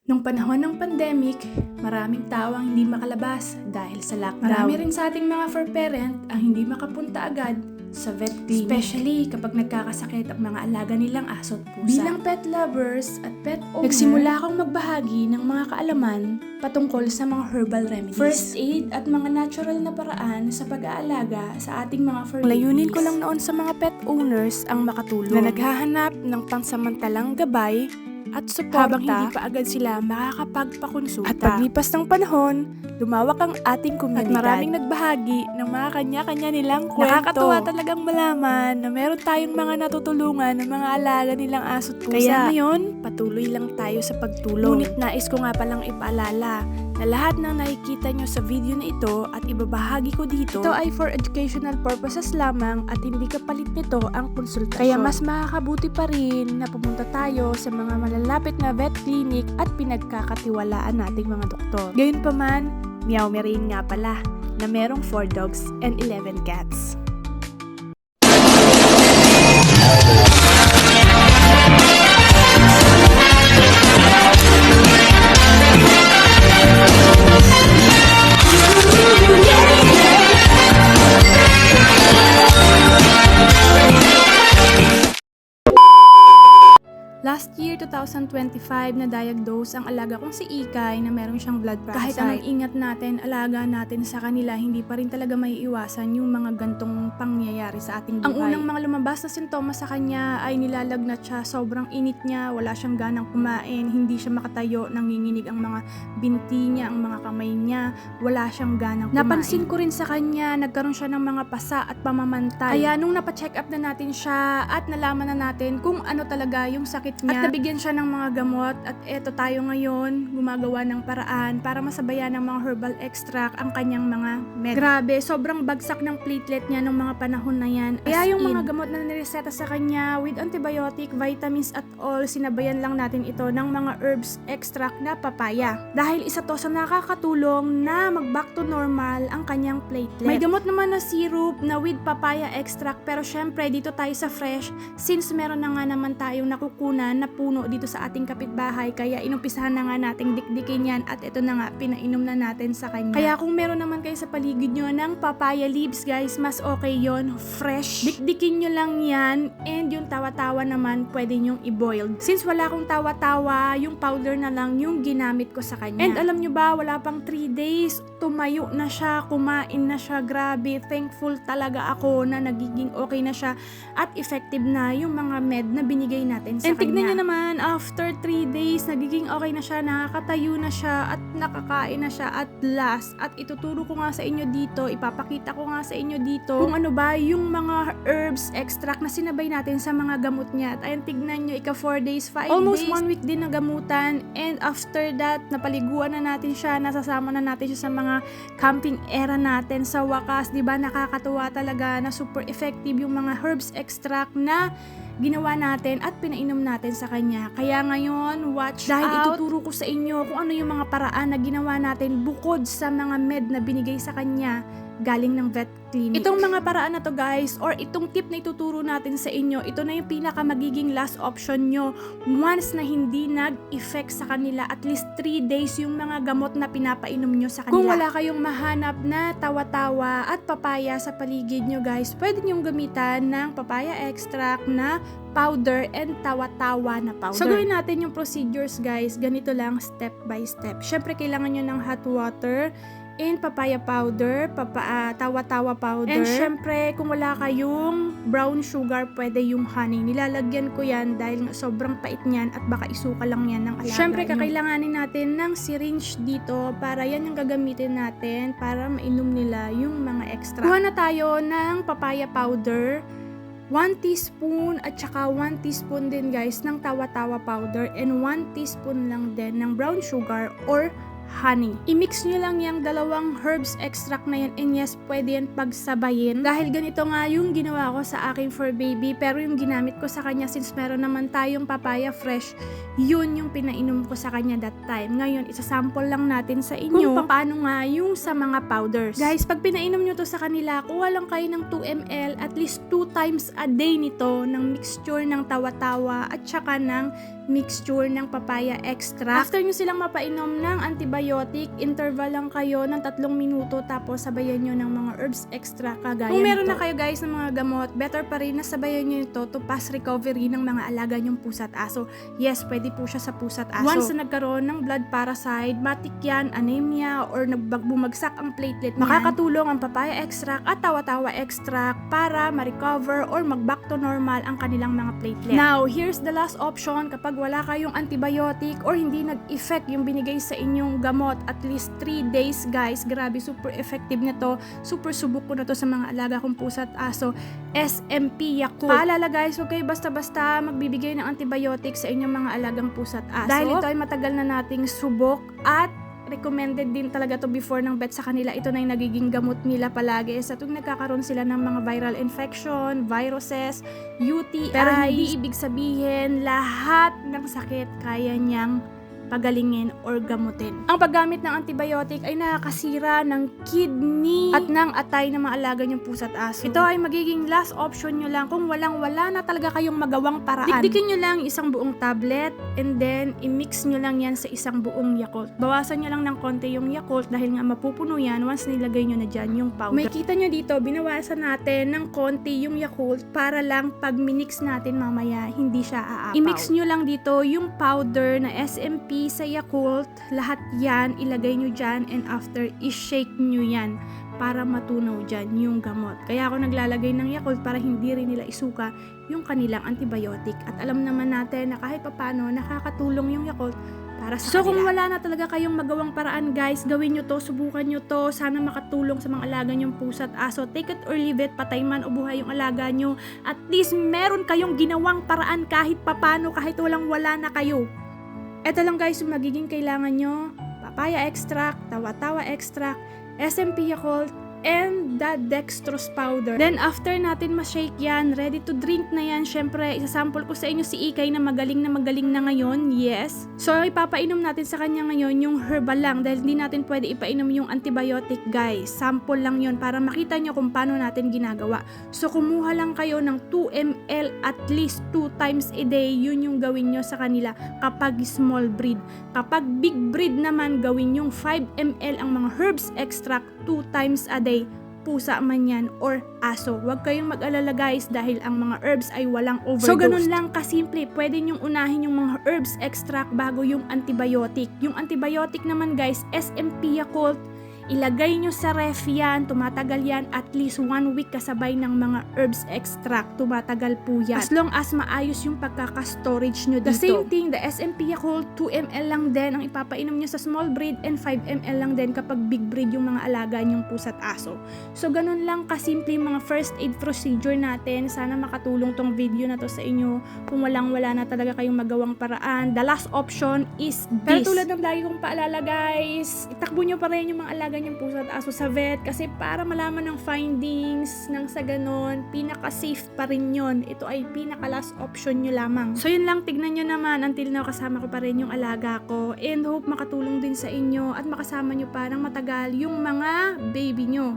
Nung panahon ng pandemic, maraming tao ang hindi makalabas dahil sa lockdown. Marami rin sa ating mga fur parent ang hindi makapunta agad sa vet clinic. Especially kapag nagkakasakit ang mga alaga nilang aso at pusa. Bilang pet lovers at pet owner, nagsimula akong magbahagi ng mga kaalaman patungkol sa mga herbal remedies, first aid at mga natural na paraan sa pag-aalaga sa ating mga fur babies. Layunin ko lang noon sa mga pet owners ang makatulong na naghahanap ng pangsamantalang gabay at suporta habang hindi pa agad sila makakapagpakonsulta. At paglipas ng panahon, lumawak ang ating komunidad. At maraming nagbahagi ng mga kanya-kanya nilang kwento. Nakakatuwa talagang malaman na meron tayong mga natutulungan ng mga alaga nilang aso at pusa. Kaya ngayon, patuloy lang tayo sa pagtulong. Ngunit nais ko nga palang ipaalala na lahat ng nakikita nyo sa video na ito at ibabahagi ko dito, ito ay for educational purposes lamang at hindi kapalit nito ang konsultasyon. Kaya mas makakabuti pa rin na pumunta tayo sa mga malalapit na vet clinic at pinagkakatiwalaan nating mga doktor. Gayunpaman, Meow Marine nga pala na merong 4 dogs and 11 cats. Last year, 2025, na-diagnose ang alaga kong si Ikay na meron siyang blood parasite. Kahit anong ingat natin, alaga natin sa kanila, hindi pa rin talaga may iwasan yung mga gantong pangyayari sa ating buhay. Ang unang mga lumabas na sintomas sa kanya ay nilalagnat siya, sobrang init niya, wala siyang ganang kumain, hindi siya makatayo, nanginginig ang mga binti niya, ang mga kamay niya, wala siyang ganang kumain. Napansin ko rin sa kanya, nagkaroon siya ng mga pasa at pamamantay. Kaya nung napacheck up na natin siya at nalaman na natin kung ano talaga yung sakit niya, at nabigyan siya ng mga gamot at eto tayo ngayon gumagawa ng paraan para masabayan ng mga herbal extract ang kanyang mga med. Grabe, sobrang bagsak ng platelet niya nung mga panahon na yan. Kaya yung mga gamot na nireseta sa kanya with antibiotic, vitamins at all, sinabayan lang natin ito ng mga herbs extract na papaya. Dahil isa to sa nakakatulong na mag back to normal ang kanyang platelet. May gamot naman na syrup na with papaya extract pero syempre dito tayo sa fresh since meron na nga naman tayong nakukunan na puno dito sa ating kapitbahay kaya inumpisahan na nga nating dikdikin yan at ito na nga pinainom na natin sa kanya. Kaya kung meron naman kayo sa paligid nyo ng papaya leaves guys, mas okay yon, fresh. Dikdikin nyo lang yan and yung tawa-tawa naman pwede nyong i-boil. Since wala akong tawa-tawa, yung powder na lang yung ginamit ko sa kanya. And alam nyo ba, wala pang 3 days, tumayo na siya, kumain na siya, grabe, thankful talaga ako na nagiging okay na siya at effective na yung mga med na binigay natin sa kanya. Tignan nyo naman, after 3 days, nagiging okay na siya, nakakatayo na siya, at nakakain na siya at last. At ituturo ko nga sa inyo dito, ipapakita ko nga sa inyo dito kung ano ba yung mga herbs extract na sinabay natin sa mga gamot niya. At ayun, tignan nyo, ika 4 days, 5 almost days. Almost 1 week din na gamutan. And after that, napaliguan na natin siya, nasasama na natin siya sa mga camping era natin. Sa wakas, di ba nakakatuwa talaga na super effective yung mga herbs extract na ginawa natin at pinainom natin sa kanya. Kaya ngayon, watch dahil out. Ituturo ko sa inyo kung ano yung mga paraan na ginawa natin bukod sa mga med na binigay sa kanya galing ng vet clinic. Itong mga paraan na to guys, or itong tip na ituturo natin sa inyo, ito na yung pinaka magiging last option nyo once na hindi nag-effect sa kanila at least 3 days yung mga gamot na pinapainom nyo sa kanila. Kung wala kayong mahanap na tawa-tawa at papaya sa paligid nyo guys, pwede nyong gamitan ng papaya extract na powder and tawa-tawa na powder. So gawin natin yung procedures guys, ganito lang step by step. Syempre kailangan nyo ng hot water and papaya powder, tawa-tawa powder. And syempre, kung wala kayong brown sugar, pwede yung honey. Nilalagyan ko yan dahil sobrang pait niyan at baka isuka lang yan ng alaga. Syempre, kakailanganin natin ng syringe dito para yan yung gagamitin natin para mainom nila yung mga extra. Kuha na tayo ng papaya powder, 1 teaspoon at saka 1 teaspoon din guys ng tawa-tawa powder and 1 teaspoon lang din ng brown sugar or honey. I-mix nyo lang yung dalawang herbs extract na yan and yes, pwede yan pagsabayin. Dahil ganito nga yung ginawa ko sa aking fur baby pero yung ginamit ko sa kanya since meron naman tayong papaya fresh, Yun yung pinainom ko sa kanya that time. Ngayon, isasample lang natin sa inyo kung paano nga yung sa mga powders. Guys, pag pinainom nyo to sa kanila, kuha lang kayo ng 2 ml, at least 2 times a day nito ng mixture ng tawa-tawa at saka ng mixture ng papaya extract. After nyo silang mapainom ng antibiotic, interval lang kayo ng 3 minuto tapos sabayan nyo ng mga herbs extract kagaya nito. Kung meron na kayo guys ng mga gamot, better pa rin na sabayan nyo ito to pass recovery ng mga alaga nyong pusa at aso. Yes, pwede po siya sa pusa at aso. Once na nagkaroon ng blood parasite, matik yan, anemia, or bumagsak ang platelet niyan, makakatulong ang papaya extract at tawa-tawa extract para ma-recover or mag-back to normal ang kanilang mga platelet. Now, here's the last option kapag wala kayong antibiotic or hindi nag-effect yung binigay sa inyong gamot at least 3 days guys. Grabe, super effective na to. Super subok ko na to sa mga alaga kong pusa at aso. SMP Yakult. Paalala guys, huwag kayo basta-basta magbibigay ng antibiotic sa inyong mga alagang pusa at aso. Dahil ito ay matagal na nating subok at recommended din talaga to before ng vet sa kanila. Ito na yung nagiging gamot nila palagi sa tuwing nagkakaroon sila ng mga viral infection, viruses, UTI. Pero hindi ibig sabihin lahat ng sakit kaya niyang pagalingin or gamutin. Ang paggamit ng antibiotic ay nakakasira ng kidney at ng atay ng mga alaga niyong pusa at aso. Ito ay magiging last option nyo lang kung wala na talaga kayong magawang paraan. Dikdikin nyo lang isang buong tablet and then i-mix nyo lang yan sa isang buong Yakult. Bawasan nyo lang ng konti yung Yakult dahil nga mapupuno yan once nilagay nyo na dyan yung powder. May kita nyo dito, binawasan natin ng konti yung Yakult para lang pag minix natin mamaya hindi siya aapaw. I-mix nyo lang dito yung powder na SMP sa Yakult, lahat yan ilagay nyo dyan and after i-shake nyo yan para matunaw dyan yung gamot. Kaya ako naglalagay ng Yakult para hindi rin nila isuka yung kanilang antibiotic. At alam naman natin na kahit papano nakakatulong yung Yakult para sa kanila. So kung wala na talaga kayong magawang paraan guys, gawin nyo to, subukan nyo to. Sana makatulong sa mga alaga nyong pusa at aso. Take it or leave it, patay man o buhay yung alaga nyo. At least meron kayong ginawang paraan kahit papano, kahit wala na kayo. Ito lang guys yung magiging kailangan nyo: papaya extract, tawa-tawa extract, SMP Yakult, and the dextrose powder. Then after natin ma-shake yan, ready to drink na yan. Syempre, isasample ko sa inyo si Ikay na magaling na ngayon. Yes. So ipapainom natin sa kanya ngayon yung herbal lang dahil hindi natin pwede ipainom yung antibiotic guys. Sample lang yon para makita nyo kung paano natin ginagawa. So kumuha lang kayo ng 2 ml at least 2 times a day. Yun yung gawin nyo sa kanila kapag small breed. Kapag big breed naman, gawin yung 5 ml ang mga herbs extract 2 times a day, pusa man yan or aso. Huwag kayong mag-alala guys dahil ang mga herbs ay walang overdose. So ganun lang kasimple, pwede nyong unahin yung mga herbs extract bago yung antibiotic. Yung antibiotic naman guys, SMP Yakult, ilagay nyo sa ref yan, tumatagal yan at least 1 week kasabay ng mga herbs extract, tumatagal po yan. As long as maayos yung pagkaka-storage nyo dito. The same thing, the SMP Yakult, 2 ml lang din ang ipapainom nyo sa small breed and 5 ml lang din kapag big breed yung mga alaga nyong pusa at aso. So ganun lang kasimple yung mga first aid procedure natin. Sana makatulong tong video na to sa inyo kung wala na talaga kayong magawang paraan. The last option is this. Pero tulad ng lagi kong paalala guys, itakbo nyo pa rin yung mga alaga yung pusa at aso sa vet kasi para malaman ng findings ng sa ganon, pinaka-safe pa rin yun. Ito ay pinaka-last option nyo lamang. So yun lang, tignan nyo naman, until now kasama ko pa rin yung alaga ko and hope makatulong din sa inyo at makasama nyo pa ng matagal yung mga baby nyo.